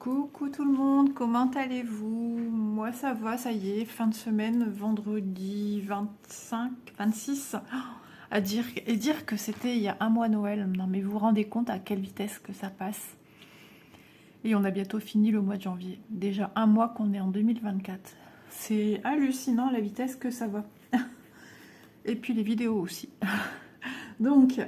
Coucou tout le monde, comment allez-vous? Moi ça va, ça y est, fin de semaine, vendredi 25, 26. Et dire que c'était il y a un mois Noël. Non mais vous vous rendez compte à quelle vitesse que ça passe? Et on a bientôt fini le mois de janvier. Déjà un mois qu'on est en 2024. C'est hallucinant la vitesse que ça va. Et puis les vidéos aussi. Donc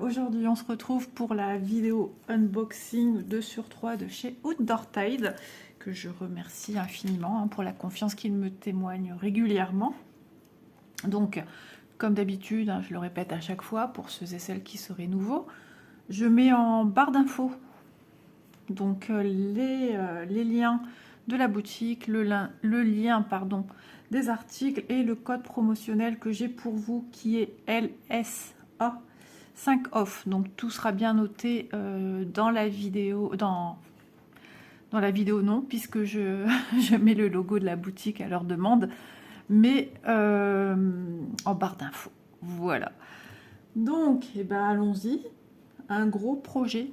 aujourd'hui on se retrouve pour la vidéo unboxing 2 sur 3 de chez Outdoor Tide, que je remercie infiniment pour la confiance qu'ils me témoignent régulièrement. Donc comme d'habitude, je le répète à chaque fois pour ceux et celles qui seraient nouveaux, je mets en barre d'infos donc les liens de la boutique, le lien pardon, des articles et le code promotionnel que j'ai pour vous qui est LSA 5 off. Donc tout sera bien noté dans la vidéo, dans la vidéo non, puisque je mets le logo de la boutique à leur demande, mais en barre d'infos. Voilà. Donc, eh ben, allons-y. Un gros projet,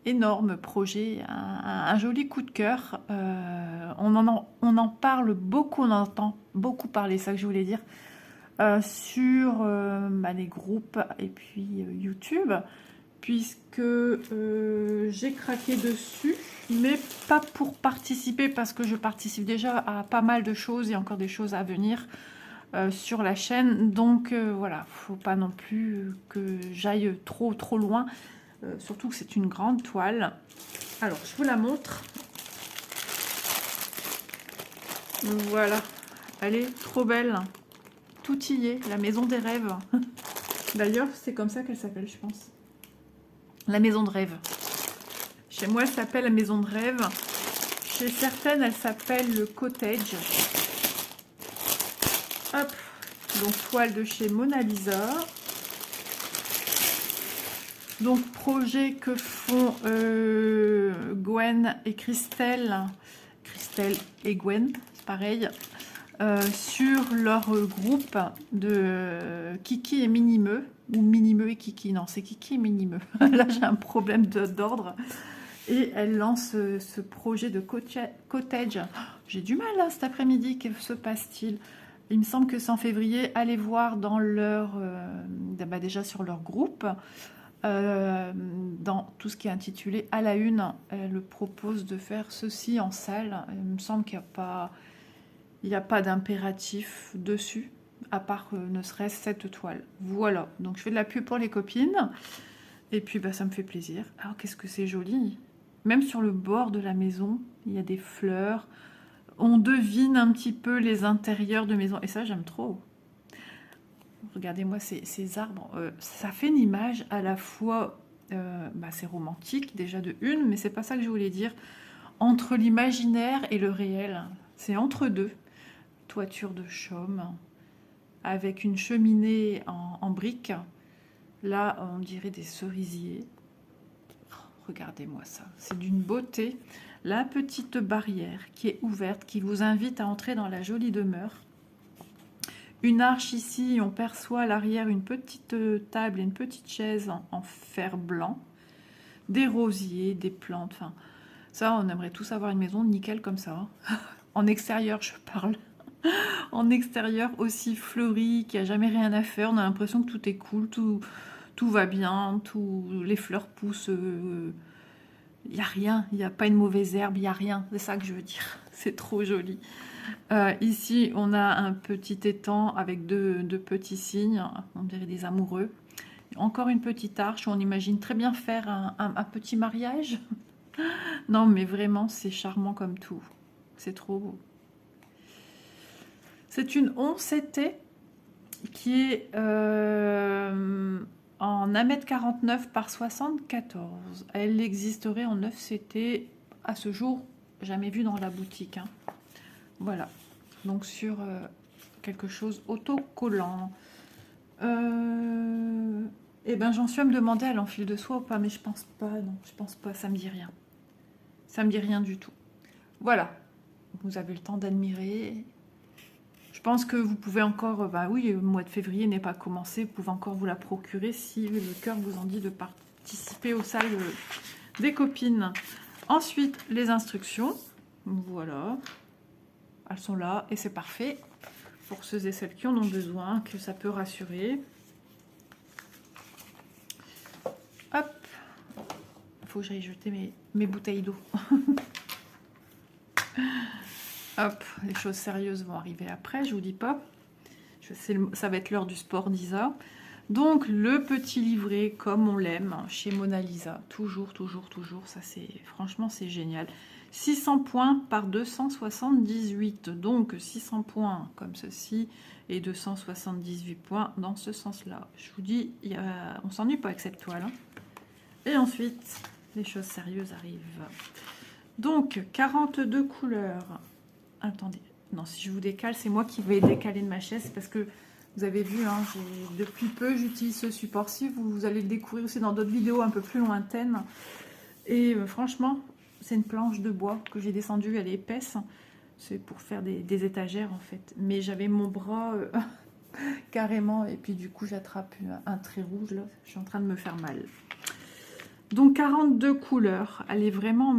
énorme projet, un joli coup de cœur. On en parle beaucoup, on entend beaucoup parler, ça que je voulais dire, sur les groupes et puis YouTube, puisque j'ai craqué dessus, mais pas pour participer, parce que je participe déjà à pas mal de choses et encore des choses à venir sur la chaîne. Donc voilà, faut pas non plus que j'aille trop loin. Surtout que c'est une grande toile. Alors, je vous la montre. Voilà. Elle est trop belle. Tout y est. La maison des rêves. D'ailleurs, c'est comme ça qu'elle s'appelle, je pense. La maison de rêve. Chez moi, elle s'appelle la maison de rêve. Chez certaines, elle s'appelle le cottage. Hop. Donc, toile de chez Mona Lisa. Donc, projet que font Gwen et Christelle et Gwen, c'est pareil, sur leur groupe de Kiki et Minimeux, ou Minimeux et Kiki, non, c'est Kiki et Minimeux. Là, j'ai un problème d'ordre. Et elle lance ce projet de cottage. J'ai du mal là cet après-midi, que se passe-t-il? Il me semble que c'est en février. Allez voir dans leur, déjà sur leur groupe. Dans tout ce qui est intitulé à la une, elle propose de faire ceci en salle. Il me semble qu'il n'y a pas d'impératif dessus, à part ne serait-ce cette toile. Voilà, donc je fais de la pub pour les copines, et puis ça me fait plaisir. Alors qu'est-ce que c'est joli! Même sur le bord de la maison, il y a des fleurs. On devine un petit peu les intérieurs de maison, et ça j'aime trop. Regardez-moi ces arbres, ça fait une image à la fois, c'est romantique déjà de une, mais c'est pas ça que je voulais dire, entre l'imaginaire et le réel, c'est entre deux. Toiture de chaume, avec une cheminée en briques, là on dirait des cerisiers. Oh, regardez-moi ça, c'est d'une beauté. La petite barrière qui est ouverte, qui vous invite à entrer dans la jolie demeure. Une arche ici, on perçoit à l'arrière une petite table et une petite chaise en fer blanc. Des rosiers, des plantes, enfin... Ça, on aimerait tous avoir une maison nickel comme ça. En extérieur, je parle. En extérieur, aussi fleurie, qui a jamais rien à faire. On a l'impression que tout est cool, tout va bien, les fleurs poussent. Il n'y a rien, il n'y a pas une mauvaise herbe, il n'y a rien. C'est ça que je veux dire. C'est trop joli. Ici, on a un petit étang avec deux petits cygnes, on dirait des amoureux. Encore une petite arche où on imagine très bien faire un petit mariage. Non, mais vraiment, c'est charmant comme tout. C'est trop beau. C'est une 11CT qui est en 1,49 m par 74. Elle existerait en 9CT à ce jour, jamais vu dans la boutique. Voilà, donc sur quelque chose autocollant. Et ben j'en suis à me demander à l'enfil de soie ou pas, mais je pense pas, non, je pense pas, ça me dit rien. Ça me dit rien du tout. Voilà, vous avez le temps d'admirer. Je pense que vous pouvez encore, oui, le mois de février n'est pas commencé, vous pouvez encore vous la procurer si le cœur vous en dit de participer aux salles des copines. Ensuite, les instructions. Voilà. Elles sont là et c'est parfait. Pour ceux et celles qui en ont besoin, que ça peut rassurer. Hop. Il faut que j'aille jeter mes bouteilles d'eau. Hop, les choses sérieuses vont arriver après, je vous dis pas. Ça va être l'heure du sport d'Isa. Donc, le petit livret, comme on l'aime, chez Mona Lisa. Toujours, toujours, toujours. Ça, franchement, c'est génial. 600 points par 278. Donc, 600 points comme ceci et 278 points dans ce sens-là. Je vous dis, on s'ennuie pas avec cette toile. Hein. Et ensuite, les choses sérieuses arrivent. Donc, 42 couleurs. Attendez. Non, si je vous décale, c'est moi qui vais décaler de ma chaise parce que vous avez vu, hein, depuis peu, j'utilise ce support-ci. Vous allez le découvrir aussi dans d'autres vidéos un peu plus lointaines. Et franchement, c'est une planche de bois que j'ai descendue, elle est épaisse. C'est pour faire des étagères, en fait. Mais j'avais mon bras carrément, et puis du coup, j'attrape un trait rouge, là. Je suis en train de me faire mal. Donc, 42 couleurs. Elle est vraiment...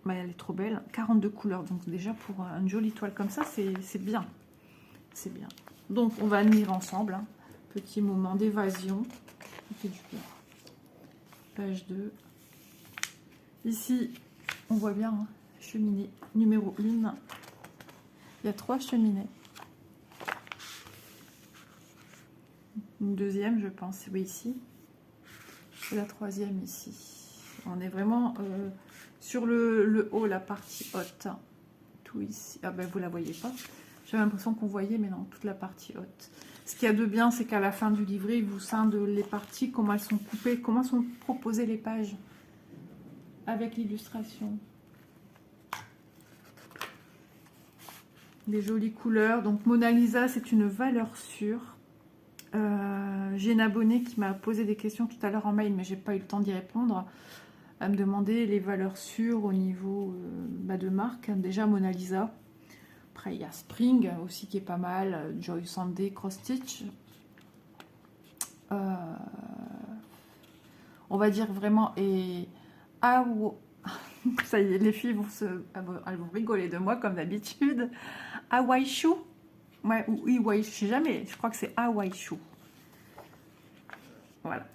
Bah, elle est trop belle. 42 couleurs. Donc, déjà, pour une jolie toile comme ça, c'est bien. C'est bien. Donc, on va lire ensemble. Hein. Petit moment d'évasion. Ça fait du bien. Page 2. Ici, on voit bien, hein, cheminée numéro 1. Il y a 3 cheminées. Une deuxième, je pense, oui, ici. Et la troisième, ici. On est vraiment sur le haut, la partie haute. Tout ici. Ah ben, vous la voyez pas. J'avais l'impression qu'on voyait, mais non, toute la partie haute. Ce qu'il y a de bien, c'est qu'à la fin du livret, il vous scinde les parties, comment elles sont coupées, comment sont proposées les pages. Avec l'illustration. Des jolies couleurs. Donc Mona Lisa, c'est une valeur sûre. J'ai une abonnée qui m'a posé des questions tout à l'heure en mail, mais j'ai pas eu le temps d'y répondre. Elle me demandait les valeurs sûres au niveau de marque. Déjà Mona Lisa. Après il y a Spring aussi qui est pas mal. Joy Sunday, Cross Stitch. On va dire vraiment et ça y est, les filles elles vont rigoler de moi comme d'habitude. Hawaii Shoe, ouais, ou Iwai, je sais jamais, je crois que c'est Hawaii Shoe. Voilà.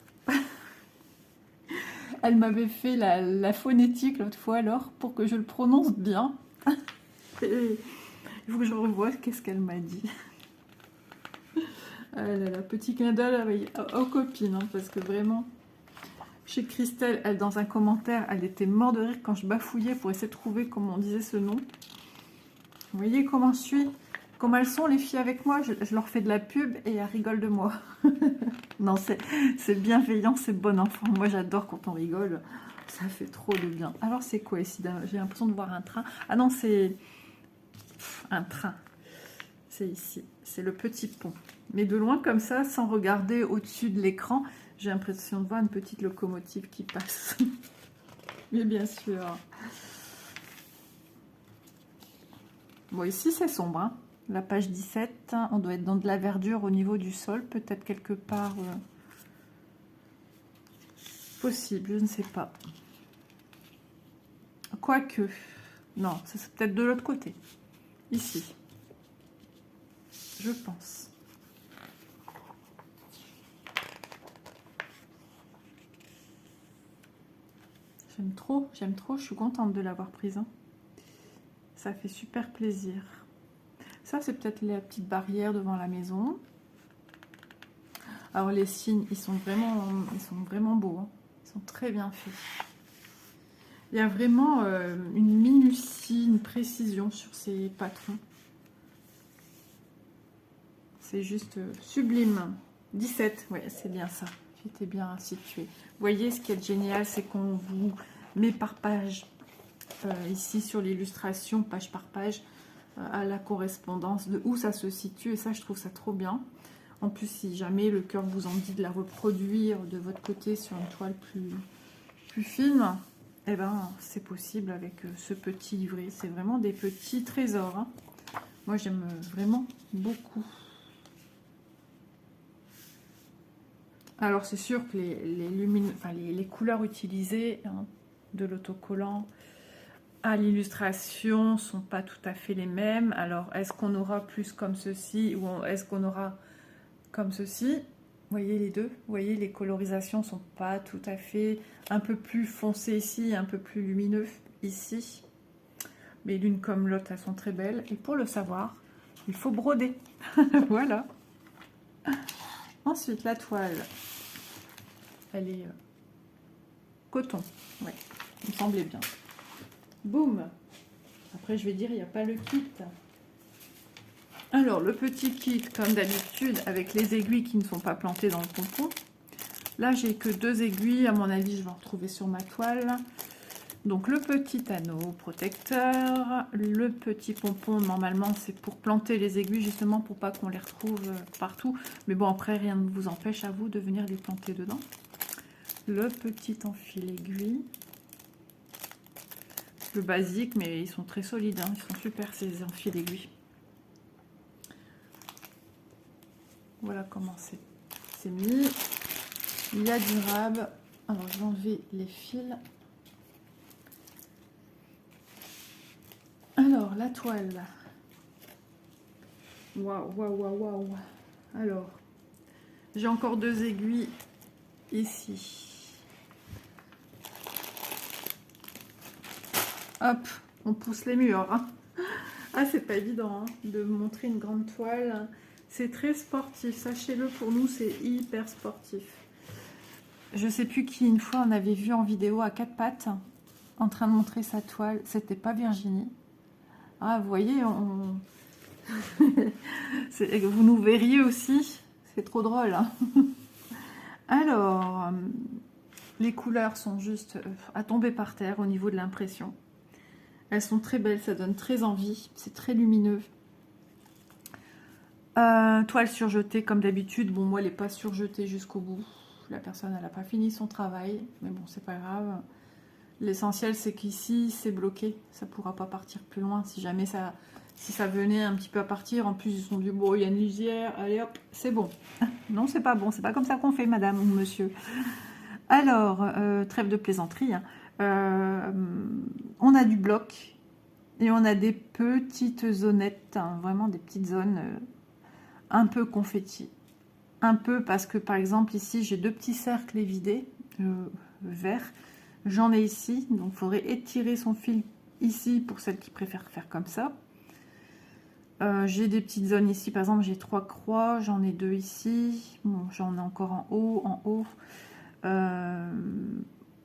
Elle m'avait fait la phonétique l'autre fois alors pour que je le prononce bien. Il faut que je revoie qu'est-ce qu'elle m'a dit. La petit clin d'œil aux copines, hein, parce que vraiment. Chez Christelle, elle, dans un commentaire, elle était morte de rire quand je bafouillais pour essayer de trouver comment on disait ce nom. Vous voyez comment je suis, comment elles sont les filles avec moi, je leur fais de la pub et elles rigolent de moi. Non, c'est bienveillant, c'est bon enfant. Moi, j'adore quand on rigole, ça fait trop de bien. Alors, c'est quoi ici? J'ai l'impression de voir un train. Ah non, c'est un train. C'est ici, c'est le petit pont. Mais de loin comme ça, sans regarder au-dessus de l'écran, j'ai l'impression de voir une petite locomotive qui passe. Mais bien sûr. Bon, ici, c'est sombre. Hein. La page 17, on doit être dans de la verdure au niveau du sol. Peut-être quelque part... possible, je ne sais pas. Quoique... Non, c'est peut-être de l'autre côté. Ici. Je pense. J'aime trop, je suis contente de l'avoir prise. Hein. Ça fait super plaisir. Ça, c'est peut-être la petite barrière devant la maison. Alors, les signes, ils sont vraiment beaux. Hein. Ils sont très bien faits. Il y a vraiment une minutie, une précision sur ces patrons. C'est juste sublime. 17, ouais, c'est bien ça. J'étais bien située. Vous voyez, ce qui est génial, c'est qu'on vous met par page, ici sur l'illustration, page par page, à la correspondance de où ça se situe. Et ça, je trouve ça trop bien. En plus, si jamais le cœur vous en dit de la reproduire de votre côté sur une toile plus fine, eh ben, c'est possible avec ce petit livret. C'est vraiment des petits trésors. Hein. Moi, j'aime vraiment beaucoup. Alors, c'est sûr que les couleurs utilisées, hein, de l'autocollant à l'illustration sont pas tout à fait les mêmes. Alors, est-ce qu'on aura plus comme ceci ou est-ce qu'on aura comme ceci? Vous voyez les deux? Vous voyez, les colorisations sont pas tout à fait... Un peu plus foncé ici, un peu plus lumineux ici. Mais l'une comme l'autre, elles sont très belles. Et pour le savoir, il faut broder. Voilà. Ensuite, la toile. Elle est coton. Ouais, il me semblait bien. Boum. Après, je vais dire, il n'y a pas le kit. Alors, le petit kit, comme d'habitude, avec les aiguilles qui ne sont pas plantées dans le pompon. Là, j'ai que 2 aiguilles. À mon avis, je vais en retrouver sur ma toile. Donc, le petit anneau protecteur. Le petit pompon, normalement, c'est pour planter les aiguilles, justement, pour pas qu'on les retrouve partout. Mais bon, après, rien ne vous empêche à vous de venir les planter dedans. Le petit enfil aiguille. Le basique, mais ils sont très solides. Hein. Ils sont super, ces enfils aiguilles. Voilà comment c'est mis. Il y a du rab. Alors, je vais enlever les fils. Alors, la toile. Waouh, waouh, waouh, waouh. Alors, j'ai encore 2 aiguilles ici. Hop, on pousse les murs. Hein. Ah, c'est pas évident hein, de montrer une grande toile. C'est très sportif, sachez-le, pour nous, c'est hyper sportif. Je sais plus qui, une fois, on avait vu en vidéo à 4 pattes, en train de montrer sa toile. C'était pas Virginie. Ah, vous voyez, vous nous verriez aussi. C'est trop drôle. Hein. Alors, les couleurs sont juste à tomber par terre au niveau de l'impression. Elles sont très belles, ça donne très envie. C'est très lumineux. Toile surjetée comme d'habitude. Bon, moi, elle n'est pas surjetée jusqu'au bout. La personne, elle n'a pas fini son travail. Mais bon, c'est pas grave. L'essentiel, c'est qu'ici, c'est bloqué. Ça ne pourra pas partir plus loin. Si jamais si ça venait un petit peu à partir, en plus, ils se sont dit, bon, il y a une lisière. Allez, hop, c'est bon. Non, c'est pas bon. C'est pas comme ça qu'on fait, madame ou monsieur. Alors, trêve de plaisanterie. Hein. On a du bloc. Et on a des petites zonettes. Hein, vraiment des petites zones... un peu confetti, un peu parce que par exemple ici j'ai 2 petits cercles évidés verts, j'en ai ici, donc il faudrait étirer son fil ici pour celles qui préfèrent faire comme ça. J'ai des petites zones ici, par exemple j'ai 3 croix, j'en ai 2 ici, bon, j'en ai encore en haut.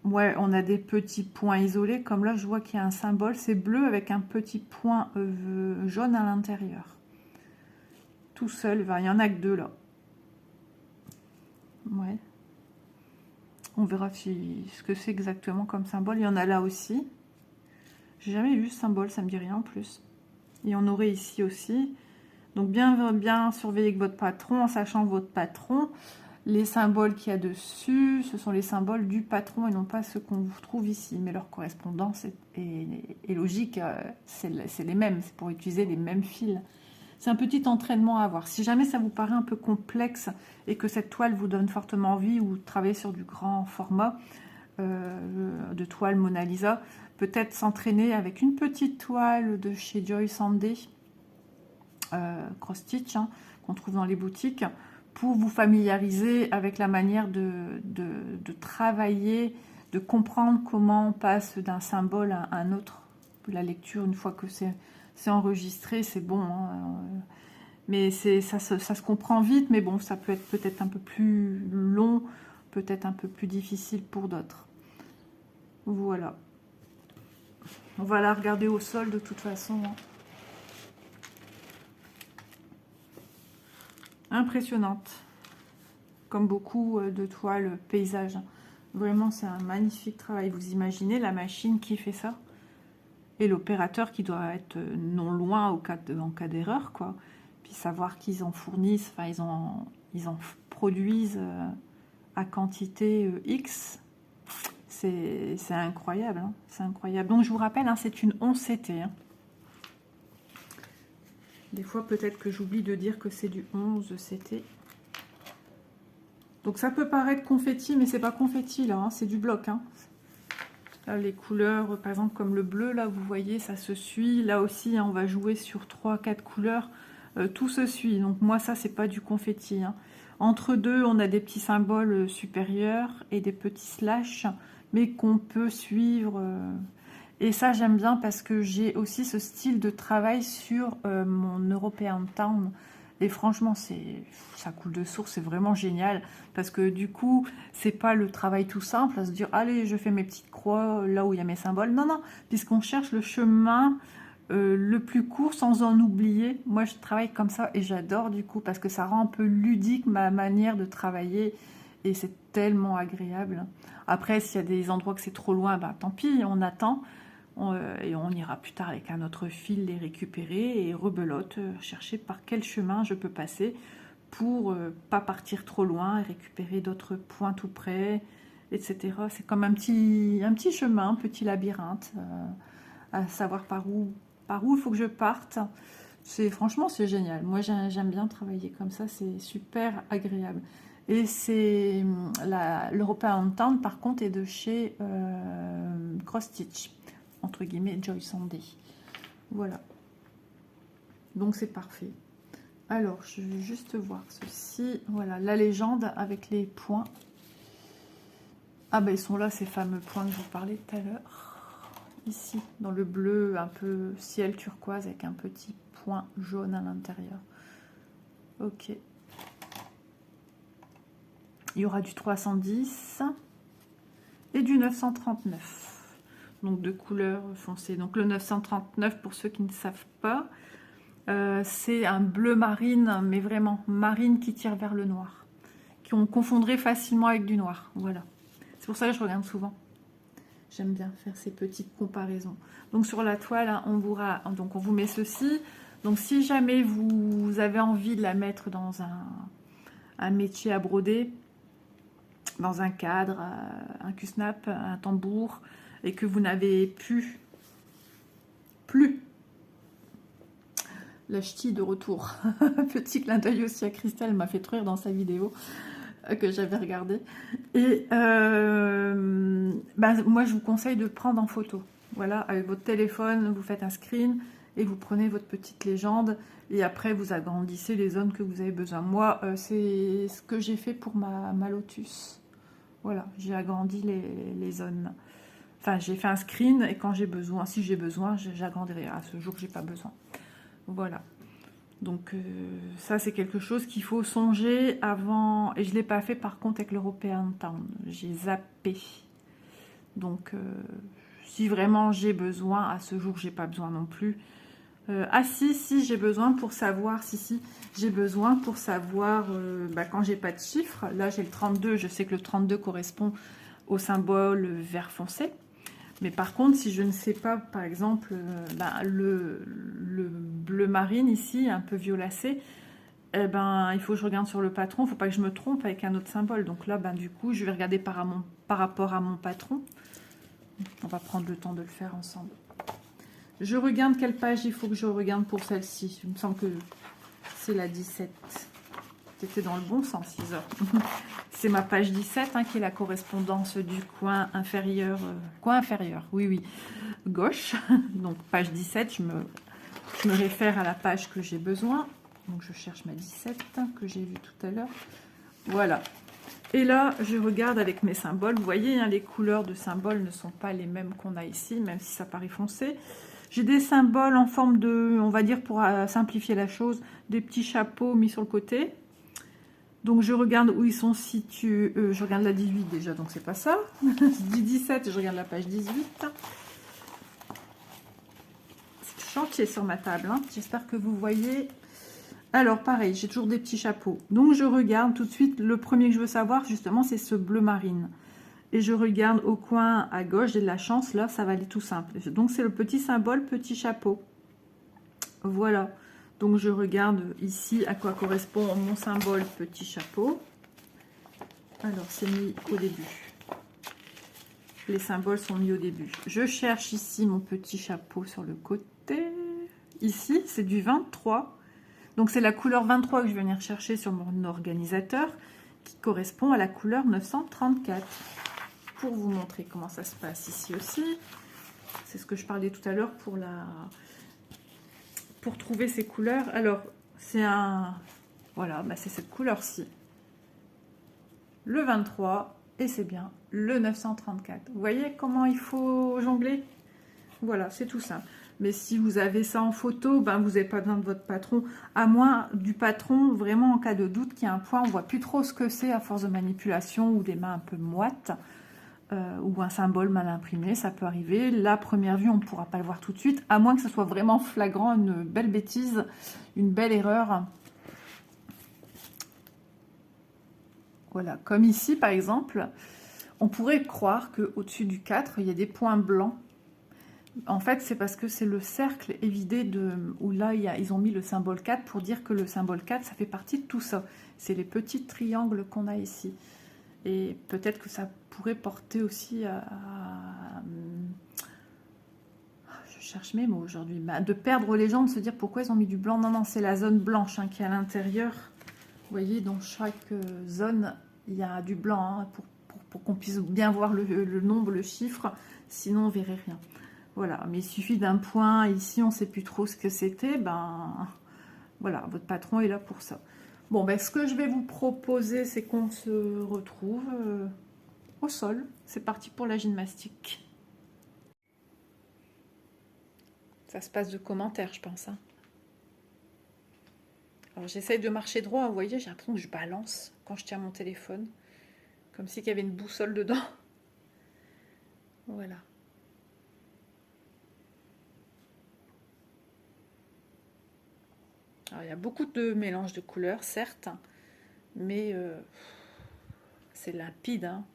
Ouais, on a des petits points isolés, comme là je vois qu'il y a un symbole, c'est bleu avec un petit point jaune à l'intérieur. Tout seul, il n'y en a que 2 là. Ouais. On verra ce que c'est exactement comme symbole. Il y en a là aussi. J'ai jamais vu ce symbole, ça me dit rien en plus. Et on aurait ici aussi. Donc bien surveiller avec votre patron, en sachant votre patron. Les symboles qu'il y a dessus, ce sont les symboles du patron et non pas ceux qu'on vous trouve ici. Mais leur correspondance est logique, c'est les mêmes. C'est pour utiliser les mêmes fils. C'est un petit entraînement à avoir. Si jamais ça vous paraît un peu complexe et que cette toile vous donne fortement envie ou travailler sur du grand format de toile Mona Lisa, peut-être s'entraîner avec une petite toile de chez Joy Sandé, Cross Stitch, hein, qu'on trouve dans les boutiques, pour vous familiariser avec la manière de travailler, de comprendre comment on passe d'un symbole à un autre. La lecture, une fois que c'est enregistré, c'est bon. Hein. Mais ça se comprend vite, mais bon, ça peut être peut-être un peu plus long, peut-être un peu plus difficile pour d'autres. Voilà. On va la regarder au sol de toute façon. Hein. Impressionnante. Comme beaucoup de toiles paysage. Vraiment, c'est un magnifique travail. Vous imaginez la machine qui fait ça? Et l'opérateur qui doit être non loin en cas d'erreur, quoi. Puis savoir qu'ils en fournissent, enfin ils en produisent à quantité X, c'est incroyable. Hein, c'est incroyable. Donc je vous rappelle, hein, c'est une 11 CT. Hein. Des fois peut-être que j'oublie de dire que c'est du 11 CT. Donc ça peut paraître confetti, mais c'est pas confetti là, hein, c'est du bloc. Hein. Là, les couleurs, par exemple, comme le bleu, là, vous voyez, ça se suit. Là aussi, hein, on va jouer sur 3-4 couleurs. Tout se suit. Donc, moi, ça, c'est pas du confetti. Hein. Entre deux, on a des petits symboles supérieurs et des petits slash, mais qu'on peut suivre. Et ça, j'aime bien parce que j'ai aussi ce style de travail sur mon European Town. Et franchement, ça coule de source, c'est vraiment génial. Parce que du coup, c'est pas le travail tout simple à se dire, allez, je fais mes petites croix là où il y a mes symboles. Non, non, puisqu'on cherche le chemin le plus court sans en oublier. Moi, je travaille comme ça et j'adore du coup parce que ça rend un peu ludique ma manière de travailler. Et c'est tellement agréable. Après, s'il y a des endroits que c'est trop loin, bah, tant pis, on attend. Et on ira plus tard avec un autre fil les récupérer et rebelote, chercher par quel chemin je peux passer pour pas partir trop loin et récupérer d'autres points tout près, etc. C'est comme un petit chemin, un petit labyrinthe, à savoir par où il faut que je parte. Franchement, c'est génial. Moi, j'aime bien travailler comme ça, c'est super agréable. Et c'est l'European Town, par contre, est de chez Cross Stitch, entre guillemets, Joy Sunday. Voilà. Donc, c'est parfait. Alors, je vais juste voir ceci. Voilà, la légende avec les points. Ah, ben, ils sont là, ces fameux points que je vous parlais tout à l'heure. Ici, dans le bleu, un peu ciel turquoise, avec un petit point jaune à l'intérieur. Ok. Il y aura du 310 et du 939. Donc de couleur foncée. Donc le 939, pour ceux qui ne savent pas, c'est un bleu marine, mais vraiment marine qui tire vers le noir. Qu'on confondrait facilement avec du noir. Voilà. C'est pour ça que je regarde souvent. J'aime bien faire ces petites comparaisons. Donc sur la toile, hein, on vous met ceci. Donc si jamais vous avez envie de la mettre dans un métier à broder, dans un cadre, un cul-snap, un tambour, et que vous n'avez plus la ch'ti de retour. Petit clin d'œil aussi à Christelle, m'a fait trop rire dans sa vidéo que j'avais regardée. Et moi, je vous conseille de prendre en photo. Voilà, avec votre téléphone, vous faites un screen et vous prenez votre petite légende. Et après, vous agrandissez les zones que vous avez besoin. Moi, c'est ce que j'ai fait pour ma lotus. Voilà, j'ai agrandi les zones. Enfin, j'ai fait un screen et quand j'ai besoin, si j'ai besoin, j'agrandirai. À ce jour, j'ai pas besoin. Voilà. Donc ça, c'est quelque chose qu'il faut songer avant. Et je ne l'ai pas fait par contre avec l'European Town. J'ai zappé. Donc si vraiment j'ai besoin, à ce jour, j'ai pas besoin non plus. Si, j'ai besoin pour savoir, j'ai besoin pour savoir quand j'ai pas de chiffres. Là, j'ai le 32, je sais que le 32 correspond au symbole vert foncé. Mais par contre, si je ne sais pas, par exemple, le bleu marine ici, un peu violacé, il faut que je regarde sur le patron. Il ne faut pas que je me trompe avec un autre symbole. Donc là, du coup, je vais regarder par rapport à mon patron. On va prendre le temps de le faire ensemble. Je regarde quelle page il faut que je regarde pour celle-ci. Il me semble que c'est la 17. C'était dans le bon sens, 6 heures. C'est ma page 17 qui est la correspondance du coin inférieur. Oui, gauche. Donc page 17, je me réfère à la page que j'ai besoin. Donc je cherche ma 17 que j'ai vue tout à l'heure. Voilà. Et là, je regarde avec mes symboles. Vous voyez, les couleurs de symboles ne sont pas les mêmes qu'on a ici, même si ça paraît foncé. J'ai des symboles en forme de, on va dire pour simplifier la chose, des petits chapeaux mis sur le côté. Donc je regarde où ils sont situés. Je regarde la 18 déjà, donc c'est pas ça. Je dis 17 et je regarde la page 18. C'est chantier sur ma table. J'espère que vous voyez. Alors pareil, j'ai toujours des petits chapeaux. Donc je regarde tout de suite. Le premier que je veux savoir, justement, c'est ce bleu marine. Et je regarde au coin à gauche, j'ai de la chance, là, ça va aller tout simple. Donc, c'est le petit symbole, petit chapeau. Voilà. Donc, je regarde ici à quoi correspond mon symbole, petit chapeau. Alors, c'est mis au début. Les symboles sont mis au début. Je cherche ici mon petit chapeau sur le côté. Ici, c'est du 23. Donc, c'est la couleur 23 que je vais venir chercher sur mon organisateur, qui correspond à la couleur 934. pour vous montrer comment ça se passe ici aussi. C'est ce que je parlais tout à l'heure pour trouver ces couleurs. Alors, c'est un... Voilà, bah c'est cette couleur-ci. Le 23, et c'est bien le 934. Vous voyez comment il faut jongler? Voilà, c'est tout simple. Mais si vous avez ça en photo, ben vous n'avez pas besoin de votre patron. À moins du patron, vraiment en cas de doute, qu'il y a un point, on ne voit plus trop ce que c'est à force de manipulation ou des mains un peu moites. Ou un symbole mal imprimé, ça peut arriver. La première vue, on ne pourra pas le voir tout de suite, à moins que ce soit vraiment flagrant, une belle bêtise, une belle erreur. Voilà, comme ici par exemple, on pourrait croire qu'au-dessus du 4, il y a des points blancs. En fait, c'est parce que c'est le cercle évidé où là, ils ont mis le symbole 4 pour dire que le symbole 4, ça fait partie de tout ça. C'est les petits triangles qu'on a ici. Et peut-être que ça pourrait porter aussi je cherche mes mots aujourd'hui, de perdre les gens, de se dire pourquoi ils ont mis du blanc. Non, non, c'est la zone blanche qui est à l'intérieur. Vous voyez, dans chaque zone, il y a du blanc pour qu'on puisse bien voir le nombre, le chiffre. Sinon, on ne verrait rien. Voilà, mais il suffit d'un point. Ici, on ne sait plus trop ce que c'était. Ben, voilà, votre patron est là pour ça. Bon, ben, ce que je vais vous proposer, c'est qu'on se retrouve au sol. C'est parti pour la gymnastique. Ça se passe de commentaires, je pense. Hein. Alors, j'essaye de marcher droit. Vous voyez, j'ai l'impression que je balance quand je tiens mon téléphone. Comme s'il y avait une boussole dedans. Voilà. Alors, il y a beaucoup de mélange de couleurs, certes, mais c'est limpide. Hein.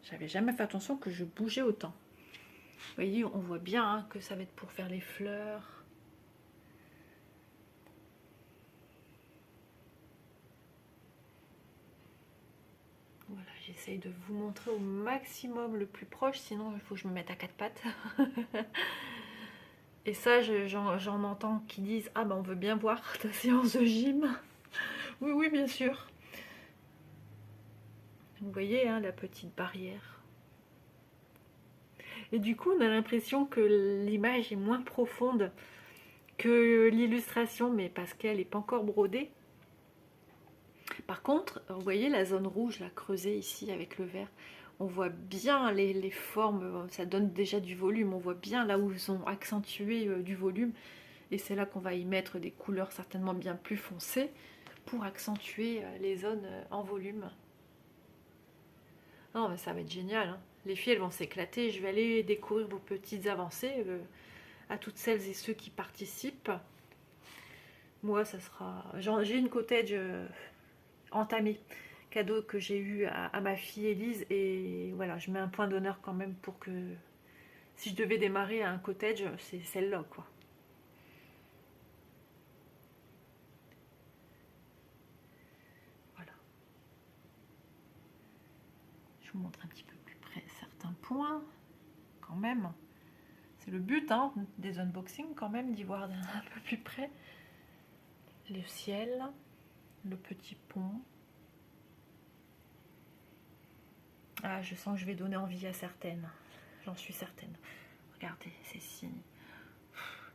J'avais jamais fait attention que je bougeais autant. Vous voyez, on voit bien que ça va être pour faire les fleurs. Voilà, j'essaye de vous montrer au maximum le plus proche, sinon il faut que je me mette à quatre pattes. Et ça, j'en entends qui disent « Ah ben on veut bien voir ta séance de gym ». Oui, oui, bien sûr. Vous voyez, hein, la petite barrière. Et du coup, on a l'impression que l'image est moins profonde que l'illustration, mais parce qu'elle n'est pas encore brodée. Par contre, vous voyez la zone rouge, là, creusée ici avec le vert. On voit bien les formes, ça donne déjà du volume. On voit bien là où ils ont accentué du volume. Et c'est là qu'on va y mettre des couleurs certainement bien plus foncées pour accentuer les zones en volume. Non, mais ça va être génial. Hein. Les filles, elles vont s'éclater. Je vais aller découvrir vos petites avancées à toutes celles et ceux qui participent. Moi, ça sera... J'ai une cottage entamée. Cadeau que j'ai eu à ma fille Élise. Et voilà, je mets un point d'honneur quand même pour que... Si je devais démarrer un cottage, c'est celle-là, quoi. Voilà. Je vous montre un petit peu plus près certains points, quand même. C'est le but hein, des unboxings, quand même, d'y voir un peu plus près. Le ciel, le petit pont. Ah, je sens que je vais donner envie à certaines. J'en suis certaine. Regardez ces signes.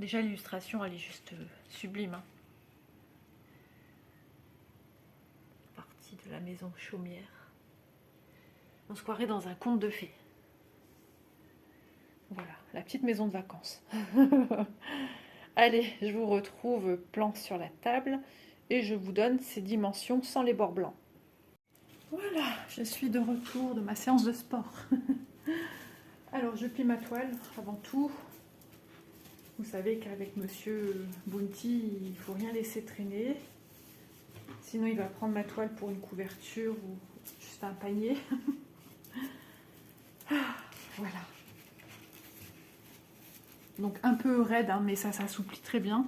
Déjà, l'illustration, elle est juste sublime. Hein. Partie de la maison chaumière. On se croirait dans un conte de fées. Voilà, la petite maison de vacances. Allez, je vous retrouve plan sur la table et je vous donne ces dimensions sans les bords blancs. Voilà, je suis de retour de ma séance de sport. Alors, je plie ma toile avant tout. Vous savez qu'avec Monsieur Bounty, il ne faut rien laisser traîner. Sinon, il va prendre ma toile pour une couverture ou juste un panier. Voilà. Donc, un peu raide, hein, mais ça s'assouplit très bien.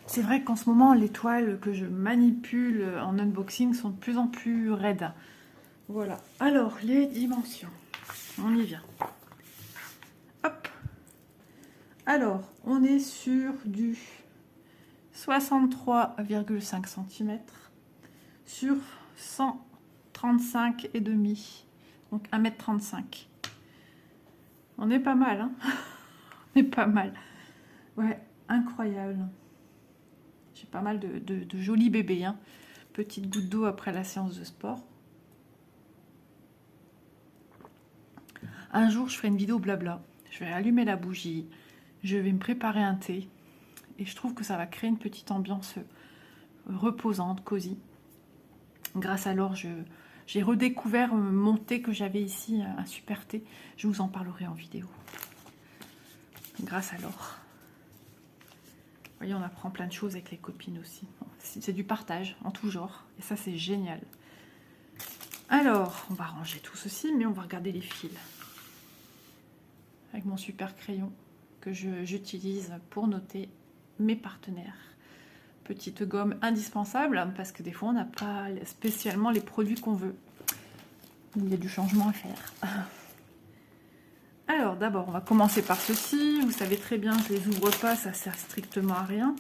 C'est vrai qu'en ce moment, les toiles que je manipule en unboxing sont de plus en plus raides. Voilà. Alors, les dimensions. On y vient. Hop. Alors, on est sur du 63,5 cm sur 130 35 et demi. Donc 1,35 m. On est pas mal, hein. On est pas mal. Ouais, incroyable. J'ai pas mal de jolis bébés, hein. Petite goutte d'eau après la séance de sport. Un jour, je ferai une vidéo blabla. Je vais allumer la bougie. Je vais me préparer un thé. Et je trouve que ça va créer une petite ambiance reposante, cosy. Grâce à l'or, j'ai redécouvert mon thé que j'avais ici, un super thé. Je vous en parlerai en vidéo. Grâce à l'or. Vous voyez, on apprend plein de choses avec les copines aussi. C'est du partage en tout genre. Et ça, c'est génial. Alors, on va ranger tout ceci, mais on va regarder les fils. Avec mon super crayon que j'utilise pour noter mes partenaires. Petite gomme indispensable, parce que des fois, on n'a pas spécialement les produits qu'on veut. Il y a du changement à faire. Alors, d'abord, on va commencer par ceci. Vous savez très bien, je ne les ouvre pas, ça sert strictement à rien,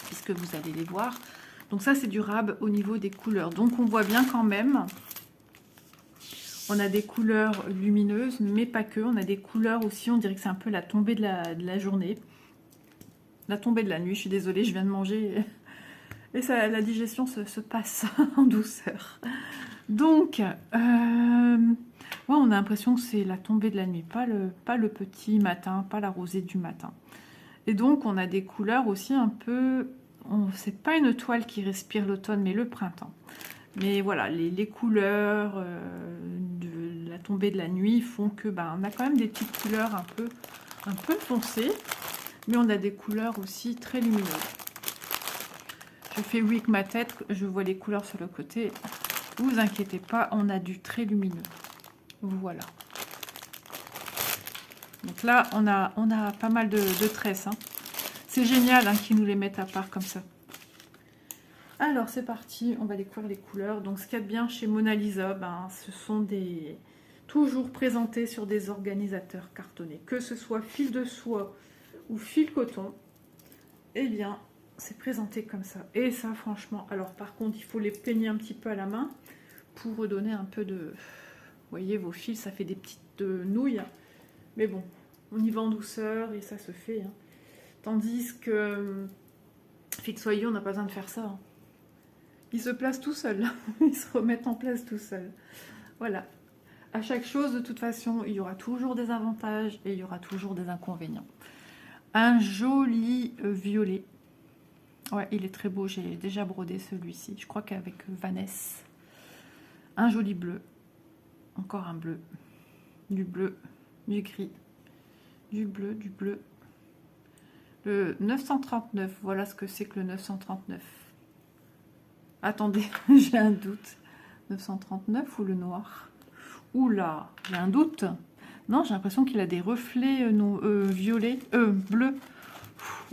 puisque vous allez les voir. Donc ça, c'est du rab au niveau des couleurs. Donc, on voit bien quand même, on a des couleurs lumineuses, mais pas que. On a des couleurs aussi, on dirait que c'est un peu la tombée de la journée. La tombée de la nuit, je suis désolée, je viens de manger et ça, la digestion se passe en douceur. Donc, ouais, on a l'impression que c'est la tombée de la nuit, pas le petit matin, pas la rosée du matin. Et donc, on a des couleurs aussi un peu... C'est pas une toile qui respire l'automne, mais le printemps. Mais voilà, les couleurs de la tombée de la nuit font que on a quand même des petites couleurs un peu foncées, mais on a des couleurs aussi très lumineuses. Je fais oui avec ma tête, je vois les couleurs sur le côté. Ne vous inquiétez pas, on a du très lumineux. Voilà. Donc là, on a pas mal de tresses. Hein. C'est génial hein, qu'ils nous les mettent à part comme ça. Alors, c'est parti. On va découvrir les couleurs. Donc, ce qu'il y a de bien chez Mona Lisa, ce sont toujours présentés sur des organisateurs cartonnés. Que ce soit fil de soie ou fil coton, eh bien, c'est présenté comme ça. Et ça, franchement, alors par contre, il faut les peigner un petit peu à la main pour redonner un peu de... Vous voyez, vos fils, ça fait des petites nouilles. Mais bon, on y va en douceur et ça se fait. Hein. Tandis que Fixoyer, on n'a pas besoin de faire ça. Hein. Ils se placent tout seuls. Ils se remettent en place tout seuls. Voilà. À chaque chose, de toute façon, il y aura toujours des avantages et il y aura toujours des inconvénients. Un joli violet. Ouais, il est très beau. J'ai déjà brodé celui-ci. Je crois qu'avec Vanessa. Un joli bleu. Encore un bleu. Du bleu. Du gris. Du bleu. Du bleu. Le 939. Voilà ce que c'est que le 939. Attendez, j'ai un doute. 939 ou le noir? Oula, j'ai un doute. Non, j'ai l'impression qu'il a des reflets violets, bleus.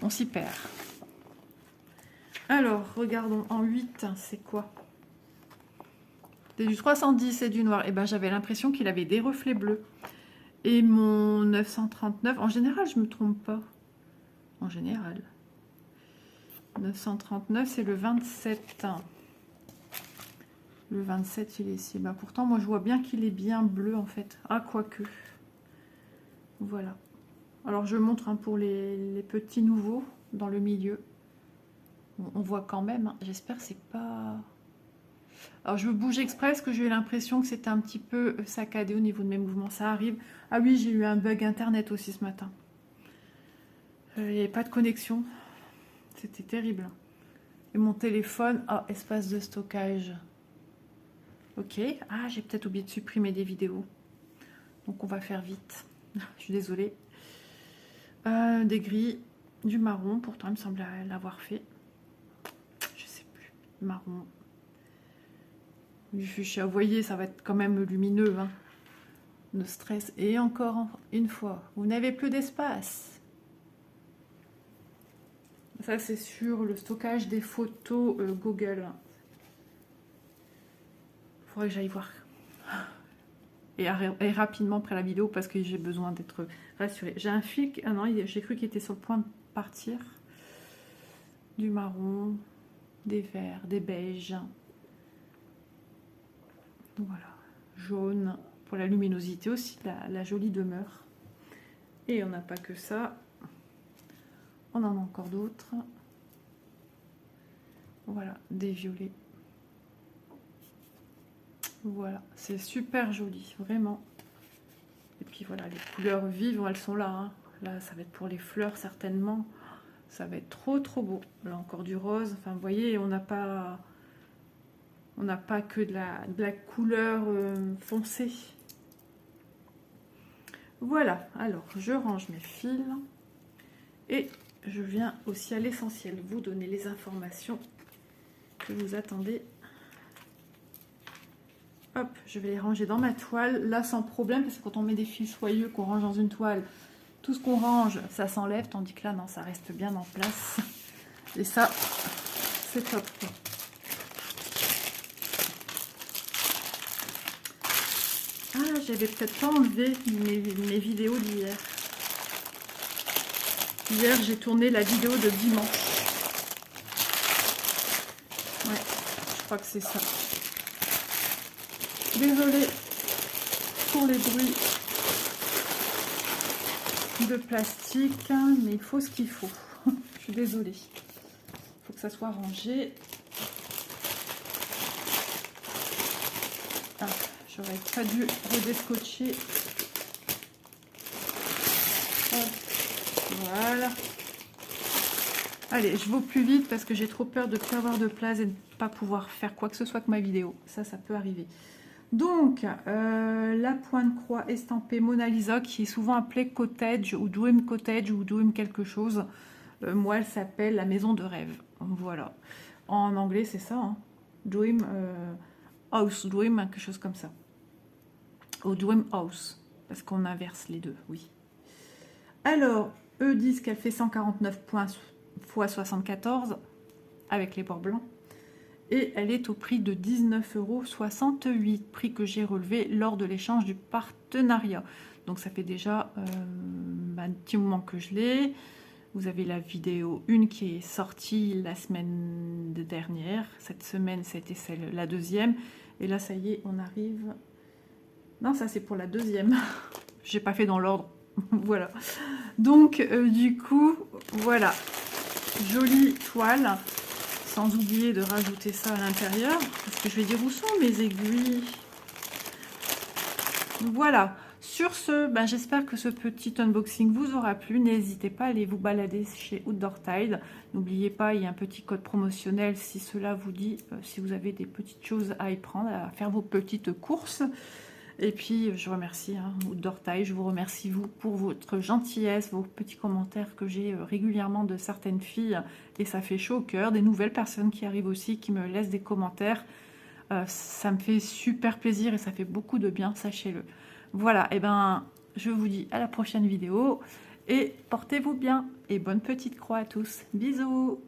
On s'y perd. Alors, regardons en 8, c'est quoi? C'est du 310 et du noir. Et ben, j'avais l'impression qu'il avait des reflets bleus. Et mon 939, en général, je me trompe pas. En général. 939, c'est le 27. Le 27, il est ici. Bah, pourtant, moi, je vois bien qu'il est bien bleu, en fait. Ah, quoique. Voilà. Alors, je montre hein, pour les petits nouveaux dans le milieu. On voit quand même. Hein. J'espère que c'est pas... Alors, je bouge exprès parce que j'ai eu l'impression que c'était un petit peu saccadé au niveau de mes mouvements. Ça arrive. Ah oui, j'ai eu un bug internet aussi ce matin. Il n'y avait pas de connexion. C'était terrible. Et mon téléphone... Ah, espace de stockage. Ok. Ah, j'ai peut-être oublié de supprimer des vidéos. Donc, on va faire vite. Je suis désolée. Des gris, du marron. Pourtant, il me semble l'avoir fait. Je sais plus. Marron. Du fuchsia. Vous voyez, ça va être quand même lumineux. Hein. Ne stress. Et encore une fois, vous n'avez plus d'espace. Ça, c'est sur le stockage des photos Google. Il faudrait que j'aille voir. Et rapidement après la vidéo parce que j'ai besoin d'être rassurée. J'ai un fil... Ah non, j'ai cru qu'il était sur le point de partir. Du marron, des verts, des beiges. Voilà, jaune pour la luminosité aussi, la jolie demeure. Et on n'a pas que ça, on en a encore d'autres. Voilà, des violets. Voilà, c'est super joli, vraiment. Et puis voilà, les couleurs vives, elles sont là. Hein. Là, ça va être pour les fleurs certainement. Ça va être trop trop beau. Là encore du rose. Enfin, vous voyez, on n'a pas que de la couleur foncée. Voilà, alors je range mes fils et je viens aussi à l'essentiel, vous donner les informations que vous attendez. Hop, je vais les ranger dans ma toile, là sans problème, parce que quand on met des fils soyeux qu'on range dans une toile, tout ce qu'on range, ça s'enlève, tandis que là, non, ça reste bien en place. Et ça, c'est top. Ah, j'avais peut-être pas enlevé mes vidéos d'hier. Hier, j'ai tourné la vidéo de dimanche. Ouais, je crois que c'est ça. Désolée pour les bruits de plastique, mais il faut ce qu'il faut. Je suis désolée. Il faut que ça soit rangé. Ah, j'aurais pas dû redescotcher. Voilà. Allez, je vais au plus vite parce que j'ai trop peur de ne plus avoir de place et de ne pas pouvoir faire quoi que ce soit avec ma vidéo. Ça peut arriver. Donc, la pointe croix estampée Mona Lisa, qui est souvent appelée Cottage ou Dream quelque chose. Moi, elle s'appelle la maison de rêve. Voilà. En anglais, c'est ça. Hein. Dream House, Dream, quelque chose comme ça. Ou Dream House, parce qu'on inverse les deux, oui. Alors, eux disent qu'elle fait 149 points x 74 avec les bords blancs. Et elle est au prix de 19,68 €, prix que j'ai relevé lors de l'échange du partenariat. Donc ça fait déjà un petit moment que je l'ai. Vous avez la vidéo 1 qui est sortie la semaine dernière. Cette semaine, c'était la deuxième. Et là, ça y est, on arrive... Non, ça c'est pour la deuxième. J'ai pas fait dans l'ordre. Voilà. Donc, du coup, voilà. Jolie toile. Sans oublier de rajouter ça à l'intérieur. Parce que je vais dire où sont mes aiguilles. Voilà. Sur ce, j'espère que ce petit unboxing vous aura plu. N'hésitez pas à aller vous balader chez Outdoor Tide. N'oubliez pas, il y a un petit code promotionnel si cela vous dit, si vous avez des petites choses à y prendre, à faire vos petites courses. Et puis, je remercie Outdoor Tide, je vous remercie vous pour votre gentillesse, vos petits commentaires que j'ai régulièrement de certaines filles. Et ça fait chaud au cœur. Des nouvelles personnes qui arrivent aussi, qui me laissent des commentaires. Ça me fait super plaisir et ça fait beaucoup de bien, sachez-le. Voilà, et je vous dis à la prochaine vidéo. Et portez-vous bien. Et bonne petite croix à tous. Bisous!